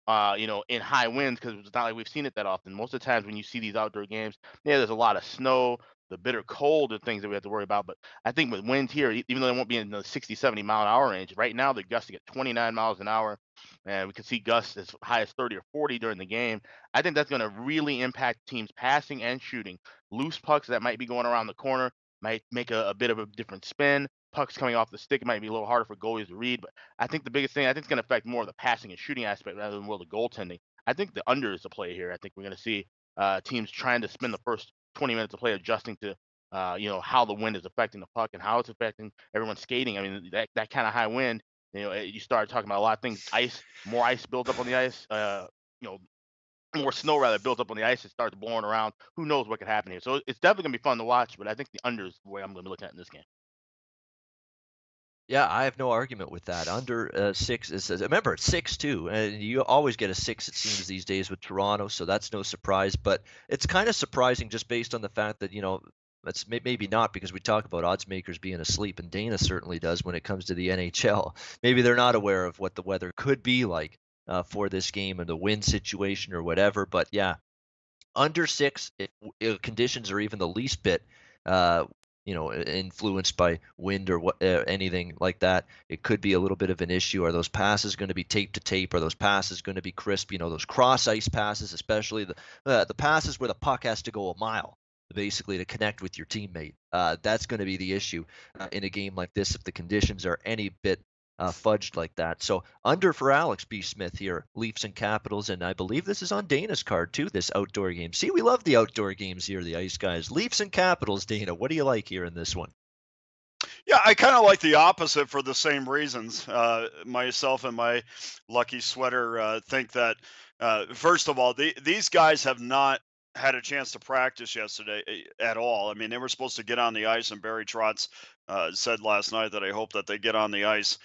Speaker 3: in high winds, because it's not like we've seen it that often. Most of the times when you see these outdoor games, there's a lot of snow, the bitter cold, and things that we have to worry about. But I think with winds here, even though they won't be in the 60, 70 mile an hour range, right now they're gusting at 29 miles an hour, and we can see gusts as high as 30 or 40 during the game. I think that's going to really impact teams passing and shooting. Loose pucks that might be going around the corner might make a bit of a different spin. Pucks coming off the stick, it might be a little harder for goalies to read. But I think the biggest thing, I think it's going to affect more of the passing and shooting aspect rather than the goaltending. I think the under is the play here. I think we're going to see teams trying to spend the first 20 minutes of play adjusting to how the wind is affecting the puck and how it's affecting everyone skating. I mean, that kind of high wind, you start talking about a lot of things. More ice builds up on the ice. More snow rather built up on the ice. It starts blowing around. Who knows what could happen here? So it's definitely gonna be fun to watch. But I think the under is the way I'm gonna be looking at in this game.
Speaker 1: Yeah, I have no argument with that. Under 6 is remember it's 6-2, and you always get a 6 it seems these days with Toronto, so that's no surprise. But it's kind of surprising just based on the fact that that's maybe not because we talk about odds makers being asleep, and Dana certainly does when it comes to the NHL. Maybe they're not aware of what the weather could be like for this game and the wind situation or whatever. But yeah, under 6, if conditions are even the least bit influenced by wind or anything like that, it could be a little bit of an issue. Are those passes going to be tape to tape? Are those passes going to be crisp? Those cross ice passes, especially the passes where the puck has to go a mile basically to connect with your teammate. That's going to be the issue in a game like this if the conditions are any bit fudged like that. So under for Alex B. Smith here, Leafs and Capitals, and I believe this is on Dana's card too, this outdoor game. See, we love the outdoor games here, the Ice Guys. Leafs and Capitals, Dana, what do you like here in this one?
Speaker 2: Yeah, I kind of like the opposite for the same reasons. Myself and my lucky sweater think that, first of all, these guys have not had a chance to practice yesterday at all. I mean, they were supposed to get on the ice, and Barry Trotz said last night that I hope that they get on the ice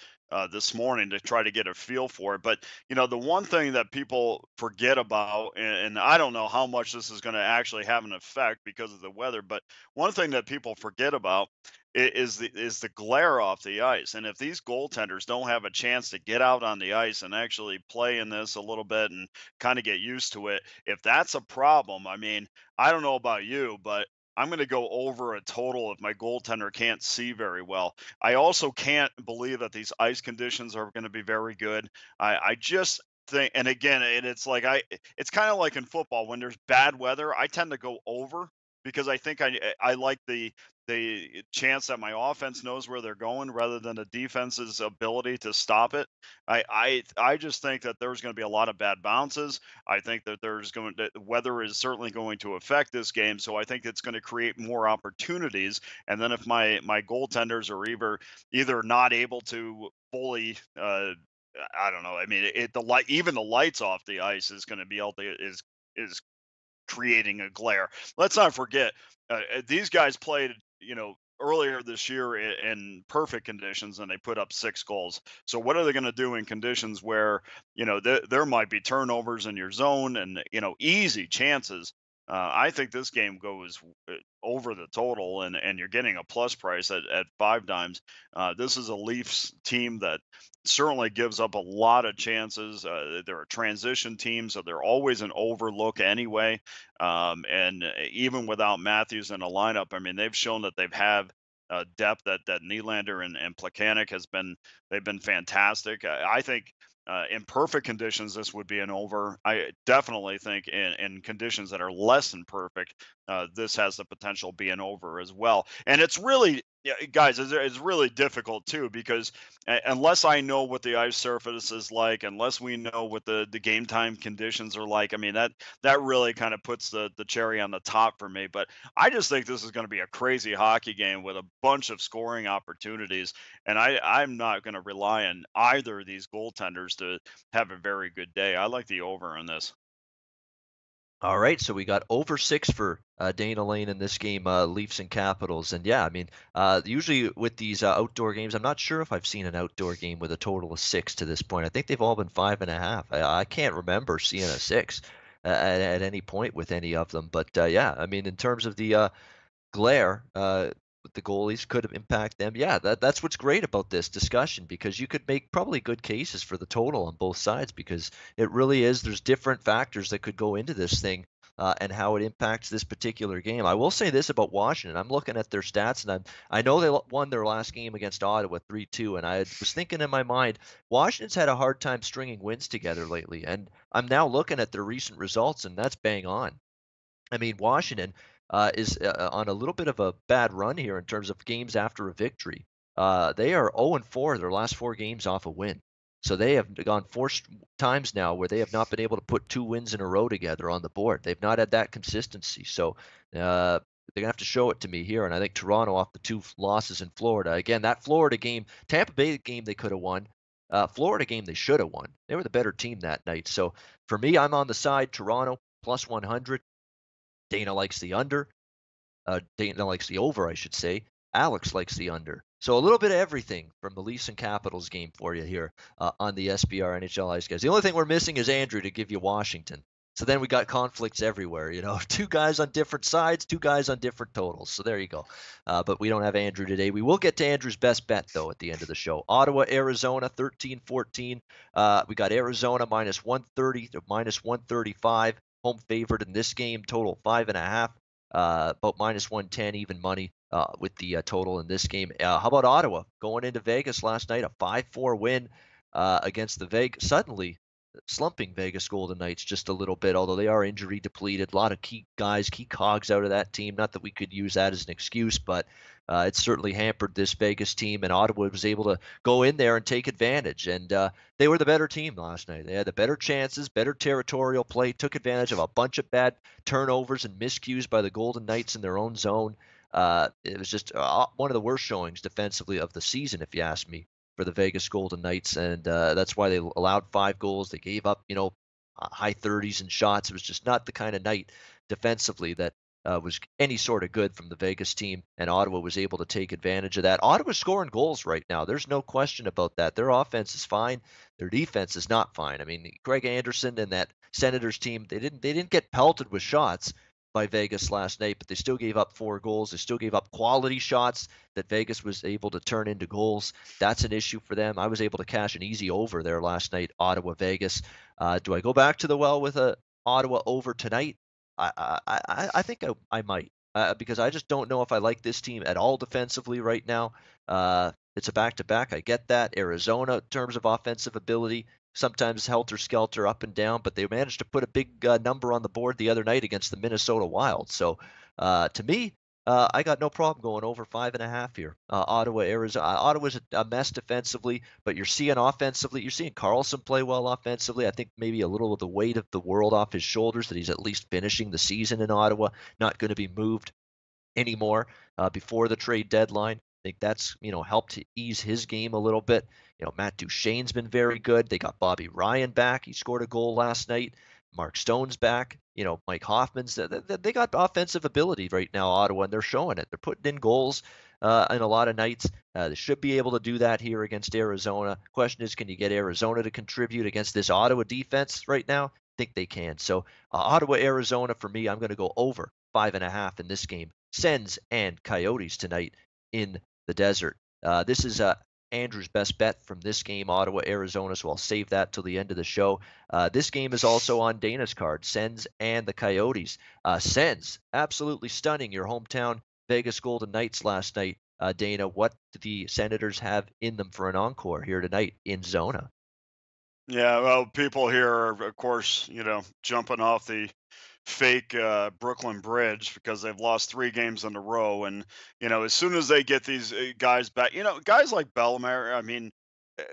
Speaker 2: this morning to try to get a feel for it. But, the one thing that people forget about, and I don't know how much this is going to actually have an effect because of the weather, but one thing that people forget about is the glare off the ice. And if these goaltenders don't have a chance to get out on the ice and actually play in this a little bit and kind of get used to it, if that's a problem, I mean, I don't know about you, but I'm going to go over a total if my goaltender can't see very well. I also can't believe that these ice conditions are going to be very good. I just think, and again, it's like it's kind of like in football when there's bad weather, I tend to go over because I think I like the chance that my offense knows where they're going rather than the defense's ability to stop it. I just think that there's going to be a lot of bad bounces. I think that weather is certainly going to affect this game, so I think it's going to create more opportunities. And then if my goaltenders are either not able to fully I don't know. I mean, even the lights off the ice is going to be able to is creating a glare. Let's not forget, these guys played, earlier this year in perfect conditions, and they put up 6 goals. So what are they going to do in conditions where, there might be turnovers in your zone and, easy chances? I think this game goes over the total, and you're getting a plus price at 5 times. This is a Leafs team that certainly gives up a lot of chances. They're a transition team, so they're always an overlook anyway. And even without Matthews in a lineup, I mean, they've shown that they've had depth. That Nylander and Plekanec they've been fantastic. I think in perfect conditions, this would be an over. I definitely think in conditions that are less than perfect, this has the potential to be an over as well. And it's really, yeah, guys, it's really difficult too because unless I know what the ice surface is like, unless we know what the game time conditions are like, I mean that really kind of puts the cherry on the top for me. But I just think this is going to be a crazy hockey game with a bunch of scoring opportunities, and I'm not going to rely on either of these goaltenders to have a very good day. I like the over on this.
Speaker 1: All right, so we got over 6 for Dana Lane in this game, Leafs and Capitals. And yeah, I mean, usually with these outdoor games, I'm not sure if I've seen an outdoor game with a total of 6 to this point. I think they've all been 5.5. I can't remember seeing a 6 at any point with any of them. But yeah, I mean, in terms of the glare with the goalies could impact them. Yeah, that's what's great about this discussion because you could make probably good cases for the total on both sides because it really is. There's different factors that could go into this thing and how it impacts this particular game. I will say this about Washington. I'm looking at their stats and I know they won their last game against Ottawa 3-2, and I was thinking in my mind, Washington's had a hard time stringing wins together lately, and I'm now looking at their recent results, and that's bang on. I mean, Washington is on a little bit of a bad run here in terms of games after a victory. They are 0-4 their last 4 games off a win. So they have gone 4 times now where they have not been able to put 2 wins in a row together on the board. They've not had that consistency. So they're going to have to show it to me here. And I think Toronto off the 2 losses in Florida. Again, that Florida game, Tampa Bay game they could have won. Florida game they should have won. They were the better team that night. So for me, I'm on the side Toronto plus 100. Dana likes the under. Dana likes the over, I should say. Alex likes the under. So a little bit of everything from the Leafs and Capitals game for you here on the SBR NHL Ice Guys. The only thing we're missing is Andrew to give you Washington. So then we got conflicts everywhere, 2 guys on different sides, 2 guys on different totals. So there you go. But we don't have Andrew today. We will get to Andrew's best bet, though, at the end of the show. Ottawa, Arizona, 13-14. We got Arizona minus 130 to minus 135. Home favorite in this game, total 5.5, about minus 110 even money with the total in this game. How about Ottawa going into Vegas last night, a 5-4 win against the suddenly slumping Vegas Golden Knights just a little bit, although they are injury depleted. A lot of key guys, key cogs out of that team. Not that we could use that as an excuse, but it certainly hampered this Vegas team, and Ottawa was able to go in there and take advantage. And they were the better team last night. They had the better chances, better territorial play, took advantage of a bunch of bad turnovers and miscues by the Golden Knights in their own zone. It was just one of the worst showings defensively of the season, if you ask me, for the Vegas Golden Knights, and that's why they allowed 5 goals. They gave up, high 30s in shots. It was just not the kind of night defensively that was any sort of good from the Vegas team, and Ottawa was able to take advantage of that. Ottawa's scoring goals right now. There's no question about that. Their offense is fine. Their defense is not fine. I mean, Greg Anderson and that Senators team, they didn't get pelted with shots by Vegas last night, but they still gave up 4 goals. They still gave up quality shots that Vegas was able to turn into goals. That's an issue for them. I was able to cash an easy over there last night, Ottawa, Vegas. Do I go back to the well with a Ottawa over tonight? I think I might, because I just don't know if I like this team at all defensively right now. It's a back-to-back. I get that. Arizona, in terms of offensive ability, sometimes helter-skelter up and down, but they managed to put a big number on the board the other night against the Minnesota Wild. So to me, I got no problem going over 5.5 here. Ottawa, Arizona. Ottawa's a mess defensively, but you're seeing offensively. You're seeing Carlson play well offensively. I think maybe a little of the weight of the world off his shoulders that he's at least finishing the season in Ottawa, not going to be moved anymore before the trade deadline. I think that's helped to ease his game a little bit. Matt Duchene's been very good. They got Bobby Ryan back. He scored a goal last night. Mark Stone's back. Mike Hoffman's. They got offensive ability right now, Ottawa, and they're showing it. They're putting in goals in a lot of nights. They should be able to do that here against Arizona. Question is, can you get Arizona to contribute against this Ottawa defense right now? I think they can. So Ottawa, Arizona for me, I'm going to go over 5.5 in this game. Sens and Coyotes tonight in the desert. This is Andrew's best bet from this game, Ottawa, Arizona, so I'll save that till the end of the show. This game is also on Dana's card, Sens and the Coyotes. Sens, absolutely stunning your hometown Vegas Golden Knights last night. Dana, what do the Senators have in them for an encore here tonight in Zona?
Speaker 2: Yeah, well, people here are, of course, jumping off the fake Brooklyn Bridge because they've lost 3 games in a row. And, as soon as they get these guys back, guys like Bellemare, I mean, uh,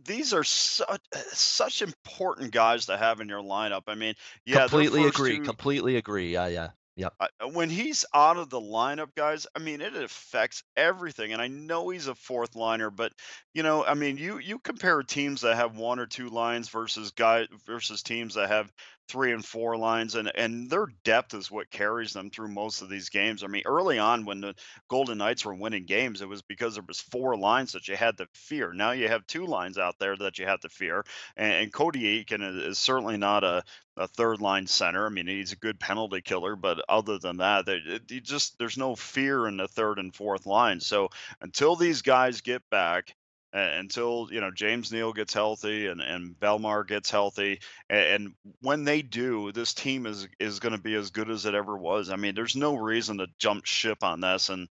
Speaker 2: these are such important guys to have in your lineup. I mean, yeah, their
Speaker 1: Completely
Speaker 2: first
Speaker 1: agree.
Speaker 2: two.
Speaker 1: Completely agree. Yeah. Yep.
Speaker 2: When he's out of the lineup, guys, I mean, it affects everything. And I know he's a fourth liner, but I mean, you compare teams that have 1 or 2 lines versus teams that have 3 and 4 lines, and their depth is what carries them through most of these games. I mean, early on when the Golden Knights were winning games, it was because there was 4 lines that you had to fear. Now you have 2 lines out there that you have to fear, and Cody Eakin is certainly not a third line center. I mean, he's a good penalty killer, but other than that, there's no fear in the third and fourth line. So until these guys get back, until James Neal gets healthy and Belmar gets healthy, and when they do, this team is going to be as good as it ever was. I mean, there's no reason to jump ship on this, and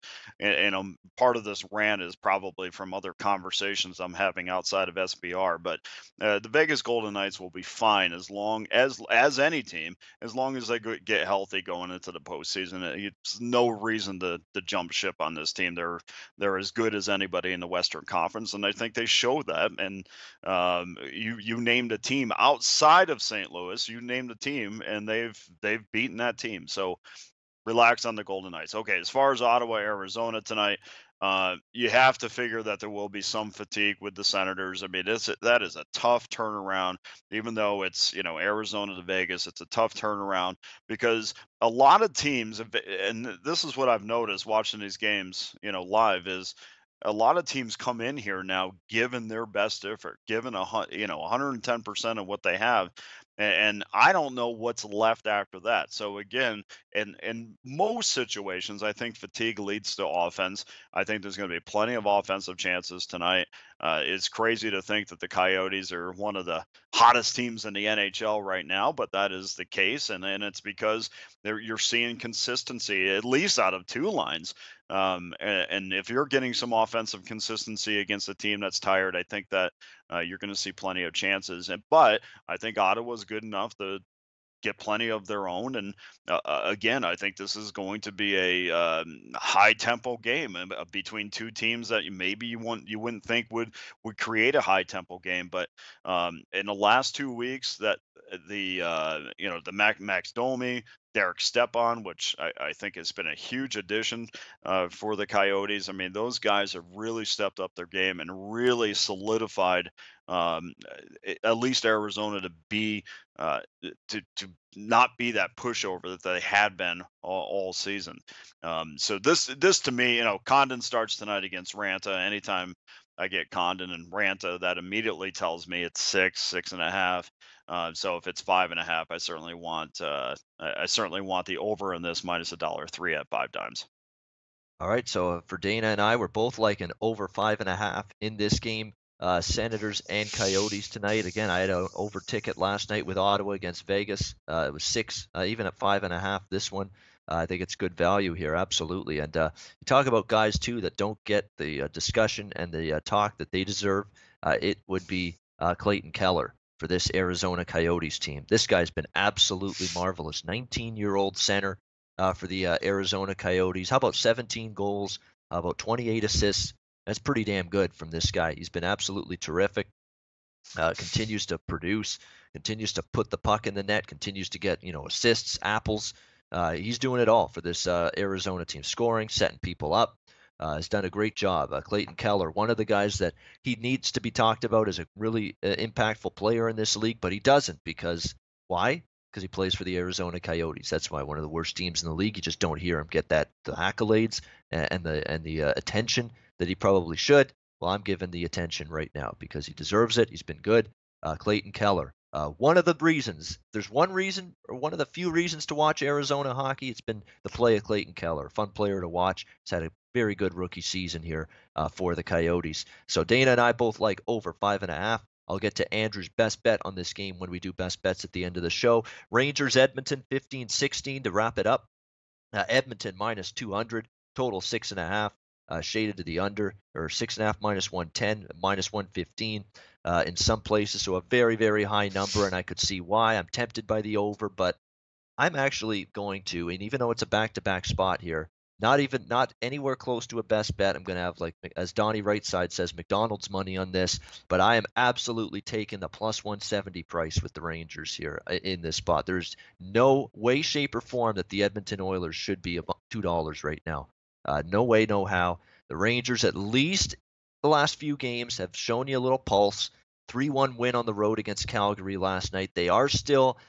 Speaker 2: part of this rant is probably from other conversations I'm having outside of SBR, but the Vegas Golden Knights will be fine as long as any team, as long as they get healthy going into the postseason. It's no reason to jump ship on this team. They're as good as anybody in the Western Conference, and I think they show that. And you named a team outside of St. Louis. You named a team, and they've beaten that team. So relax on the Golden Knights. Okay, as far as Ottawa, Arizona tonight, you have to figure that there will be some fatigue with the Senators. I mean, that is a tough turnaround, even though it's Arizona to Vegas. It's a tough turnaround because a lot of teams, and this is what I've noticed watching these games, live, is a lot of teams come in here now given their best effort, given 110% of what they have, and I don't know what's left after that. So again, in most situations, I think fatigue leads to offense. I think there's going to be plenty of offensive chances tonight. It's crazy to think that the Coyotes are one of the hottest teams in the NHL right now, but that is the case, and it's because you're seeing consistency at least out of 2 lines. And if you're getting some offensive consistency against a team that's tired, I think that you're going to see plenty of chances. But I think Ottawa's good enough to get plenty of their own. And again, I think this is going to be a high tempo game between 2 teams that you wouldn't think would create a high tempo game. But in the last 2 weeks, that the Max Domi, Derek Stepan, which I think has been a huge addition for the Coyotes. I mean, those guys have really stepped up their game and really solidified at least Arizona to be to not be that pushover that they had been all season. So this to me, Condon starts tonight against Ranta. Anytime I get Condon and Ranta, that immediately tells me it's 6.5. So if it's 5.5, I certainly want the over in this minus $1.03 at 5 times.
Speaker 1: All right, so for Dana and I, we're both like an over 5.5 in this game. Senators and Coyotes tonight. Again, I had an over ticket last night with Ottawa against Vegas. It was 6, even at 5.5. This one, I think it's good value here, absolutely. And you talk about guys too that don't get the discussion and the talk that they deserve. It would be Clayton Keller for this Arizona Coyotes team. This guy's been absolutely marvelous. 19-year-old center for the Arizona Coyotes. How about 17 goals? How about 28 assists? That's pretty damn good from this guy. He's been absolutely terrific. Continues to produce, continues to put the puck in the net, continues to get, assists, apples. He's doing it all for this Arizona team. Scoring, setting people up. Has done a great job. Clayton Keller, one of the guys that he needs to be talked about as a really impactful player in this league, but he doesn't because why? Because he plays for the Arizona Coyotes. That's why one of the worst teams in the league. You just don't hear him get the accolades and the attention that he probably should. Well, I'm giving the attention right now because he deserves it. He's been good. Clayton Keller. One of the reasons, there's one reason, or one of the few reasons to watch Arizona hockey. It's been the play of Clayton Keller. Fun player to watch. He's had a very good rookie season here for the Coyotes. So Dana and I both like over 5.5. I'll get to Andrew's best bet on this game when we do best bets at the end of the show. Rangers Edmonton 15-16 to wrap it up. Edmonton minus 200, total 6.5. Shaded to the under, or 6.5 minus 110, minus 115 in some places. So a very, very high number, and I could see why. I'm tempted by the over, but I'm actually going to, and even though it's a back-to-back spot here, not anywhere close to a best bet. I'm going to have, like, as Donnie Rightside says, McDonald's money on this, but I am absolutely taking the plus 170 price with the Rangers here in this spot. There's no way, shape, or form that the Edmonton Oilers should be about $2 right now. No way, no how. The Rangers, at least the last few games, have shown you a little pulse. 3-1 win on the road against Calgary last night. They are still,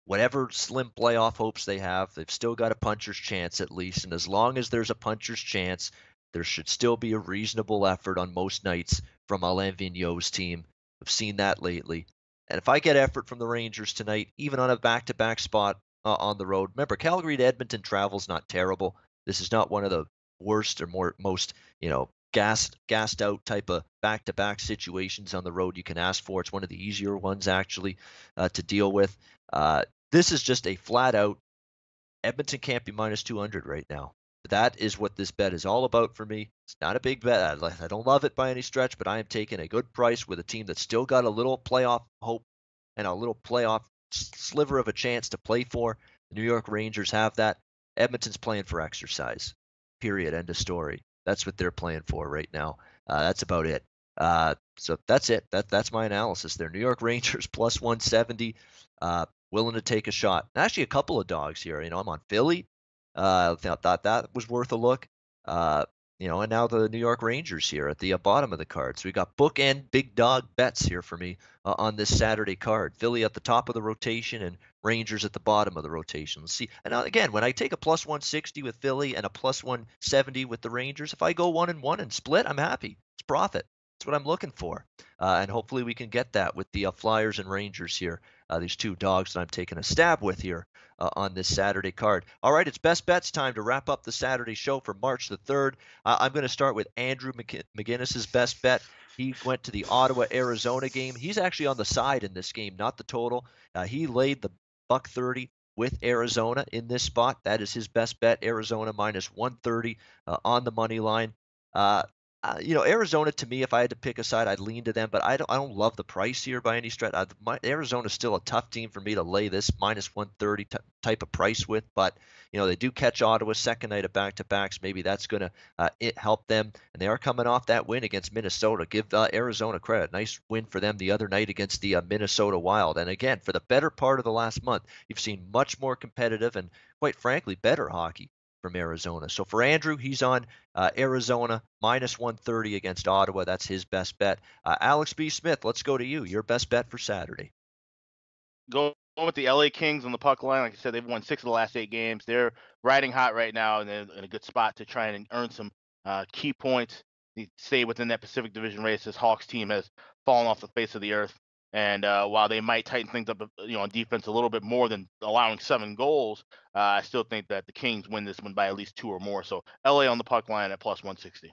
Speaker 1: whatever slim playoff hopes they have, they've still got a puncher's chance at least. And as long as there's a puncher's chance, there should still be a reasonable effort on most nights from Alain Vigneault's team. I've seen that lately. And if I get effort from the Rangers tonight, even on a back-to-back spot on the road, remember, Calgary to Edmonton travel's not terrible. This is not one of the worst or most, gassed out type of back-to-back situations on the road you can ask for. It's one of the easier ones, actually, to deal with. This is just a flat-out Edmonton can't be minus 200 right now. That is what this bet is all about for me. It's not a big bet. I don't love it by any stretch, but I am taking a good price with a team that's still got a little playoff hope and a little playoff sliver of a chance to play for. The New York Rangers have that. Edmonton's playing for exercise. Period. End of story. That's what they're playing for right now. That's about it. So that's it. That's my analysis there. New York Rangers plus 170. Willing to take a shot. And actually, a couple of dogs here. I'm on Philly. Thought that was worth a look. And now the New York Rangers here at the bottom of the card. So we got bookend big dog bets here for me on this Saturday card. Philly at the top of the rotation and Rangers at the bottom of the rotation. Let's see. And again, when I take a plus 160 with Philly and a plus 170 with the Rangers, if I go 1-1 and split, I'm happy. It's profit. That's what I'm looking for. And hopefully we can get that with the Flyers and Rangers here. These two dogs that I'm taking a stab with here on this Saturday card. All right, it's best bets time to wrap up the Saturday show for March the 3rd. I'm going to start with Andrew McGinnis's best bet. He went to the Ottawa-Arizona game. He's actually on the side in this game, not the total. He laid the $1.30 with Arizona in this spot. That is his best bet. Arizona minus 130 on the money line. Arizona to me, if I had to pick a side, I'd lean to them, but I don't love the price here by any stretch. Arizona's still a tough team for me to lay this minus 130 type of price with, but they do catch Ottawa second night of back-to-backs. Maybe that's going to help them, and they are coming off that win against Minnesota. Give Arizona credit. Nice win for them the other night against the Minnesota Wild. And again, for the better part of the last month, you've seen much more competitive and, quite frankly, better hockey from Arizona. So for Andrew, he's on Arizona minus 130 against Ottawa. That's his best bet. Alex B. Smith, let's go to you. Your best bet for Saturday.
Speaker 3: Going with the LA Kings on the puck line. Like I said, they've won 6 of the last 8 games. They're riding hot right now, and they're in a good spot to try and earn some key points. They stay within that Pacific Division race. This Hawks team has fallen off the face of the earth. And while they might tighten things up, on defense a little bit more than allowing 7 goals, I still think that the Kings win this one by at least 2 or more. So LA on the puck line at plus 160.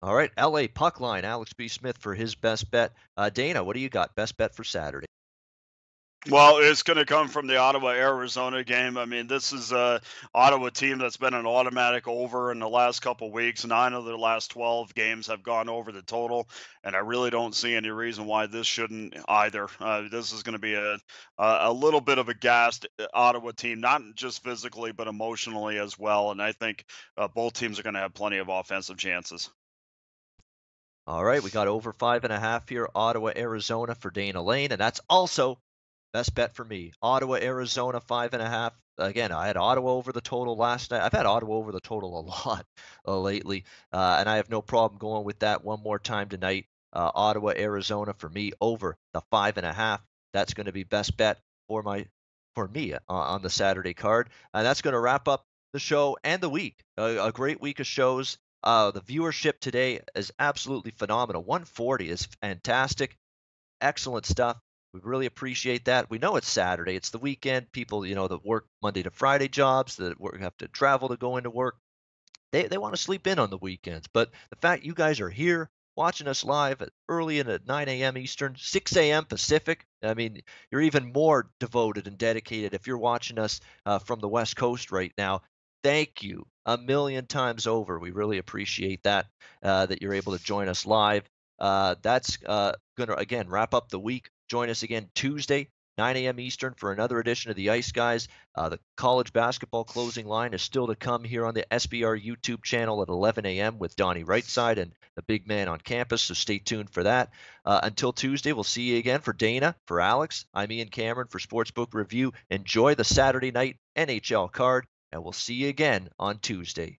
Speaker 1: All right, LA puck line. Alex B. Smith for his best bet. Dana, what do you got? Best bet for Saturday.
Speaker 2: Well, it's going to come from the Ottawa-Arizona game. I mean, this is a Ottawa team that's been an automatic over in the last couple weeks. 9 of their last 12 games have gone over the total, and I really don't see any reason why this shouldn't either. This is going to be a little bit of a gassed Ottawa team, not just physically but emotionally as well. And I think both teams are going to have plenty of offensive chances.
Speaker 1: All right, we got over 5.5 here. Ottawa, Arizona for Dana Lane, and that's also best bet for me. Ottawa, Arizona, 5.5. Again, I had Ottawa over the total last night. I've had Ottawa over the total a lot lately, and I have no problem going with that one more time tonight. Ottawa, Arizona for me over the 5.5. That's going to be best bet for me on the Saturday card, and that's going to wrap up the show and the week. A great week of shows. The viewership today is absolutely phenomenal. 140 is fantastic. Excellent stuff. We really appreciate that. We know it's Saturday. It's the weekend. People, that work Monday to Friday jobs, that have to travel to go into work, they want to sleep in on the weekends. But the fact you guys are here watching us live early at 9 a.m. Eastern, 6 a.m. Pacific, I mean, you're even more devoted and dedicated if you're watching us from the West Coast right now. Thank you a million times over. We really appreciate that you're able to join us live. That's going to, again, wrap up the week. Join us again Tuesday, 9 a.m. Eastern for another edition of the Ice Guys. The college basketball closing line is still to come here on the SBR YouTube channel at 11 a.m. with Donnie Rightside and the big man on campus, so stay tuned for that. Until Tuesday, we'll see you again. For Dana, for Alex, I'm Ian Cameron for Sportsbook Review. Enjoy the Saturday night NHL card, and we'll see you again on Tuesday.